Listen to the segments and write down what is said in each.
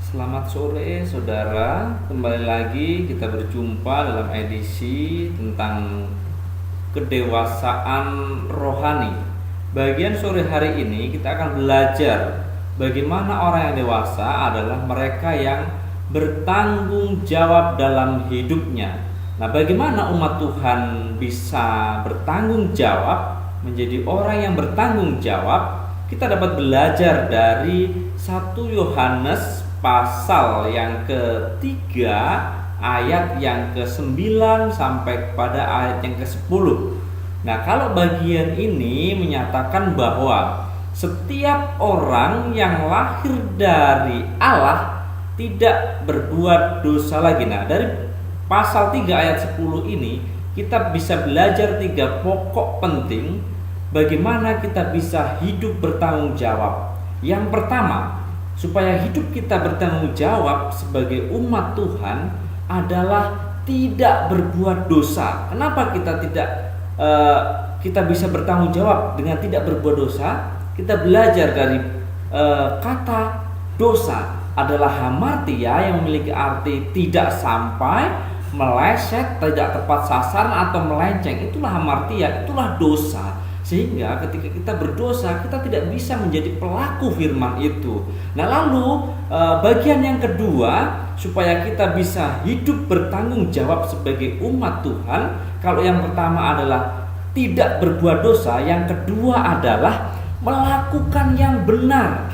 Selamat sore saudara, kembali lagi kita berjumpa dalam edisi tentang kedewasaan rohani. Bagian sore hari ini kita akan belajar bagaimana orang yang dewasa adalah mereka yang bertanggung jawab dalam hidupnya. Nah, bagaimana umat Tuhan bisa bertanggung jawab, menjadi orang yang bertanggung jawab? Kita dapat belajar dari 1 Yohanes pasal yang ketiga ayat yang ke-9 sampai kepada ayat yang ke-10. Nah, kalau bagian ini menyatakan bahwa setiap orang yang lahir dari Allah tidak berbuat dosa lagi. Nah, dari pasal 3 ayat 10 ini kita bisa belajar 3 pokok penting bagaimana kita bisa hidup bertanggung jawab. Yang pertama, supaya hidup kita bertanggung jawab sebagai umat Tuhan adalah tidak berbuat dosa. Kenapa kita bisa bertanggung jawab dengan tidak berbuat dosa? Kita belajar dari kata dosa adalah hamartia yang memiliki arti tidak sampai, meleset, tidak tepat sasaran atau melenceng. Itulah hamartia, itulah dosa. Sehingga ketika kita berdosa, kita tidak bisa menjadi pelaku firman itu. Nah, lalu bagian yang kedua, supaya kita bisa hidup bertanggung jawab sebagai umat Tuhan. Kalau yang pertama adalah tidak berbuat dosa, yang kedua adalah melakukan yang benar.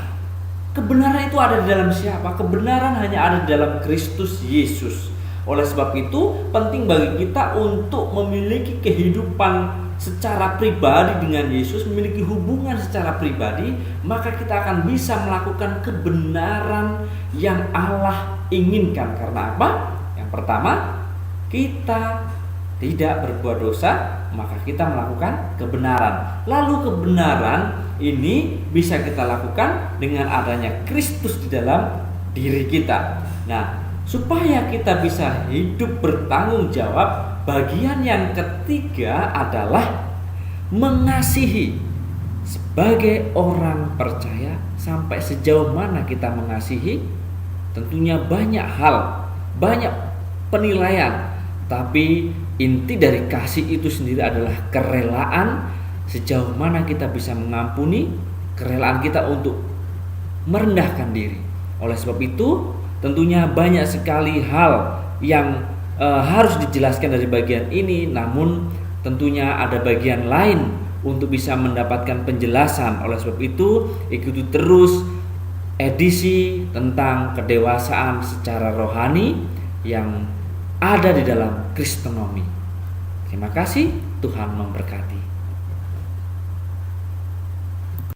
Kebenaran itu ada di dalam siapa? Kebenaran hanya ada di dalam Kristus Yesus. Oleh sebab itu, penting bagi kita untuk memiliki kehidupan secara pribadi dengan Yesus, memiliki hubungan secara pribadi, maka kita akan bisa melakukan kebenaran yang Allah inginkan. Karena apa? Yang pertama, kita tidak berbuat dosa, maka kita melakukan kebenaran. Lalu kebenaran ini bisa kita lakukan dengan adanya Kristus di dalam diri kita. Nah, supaya kita bisa hidup bertanggung jawab, bagian yang ketiga adalah mengasihi. Sebagai orang percaya, sampai sejauh mana kita mengasihi? Tentunya banyak hal, banyak penilaian, tapi inti dari kasih itu sendiri adalah kerelaan. Sejauh mana kita bisa mengampuni, kerelaan kita untuk merendahkan diri. Oleh sebab itu, tentunya banyak sekali hal yang harus dijelaskan dari bagian ini, namun tentunya ada bagian lain untuk bisa mendapatkan penjelasan. Oleh sebab itu, ikuti terus edisi tentang kedewasaan secara rohani yang ada di dalam Kristonomi. Terima kasih, Tuhan memberkati.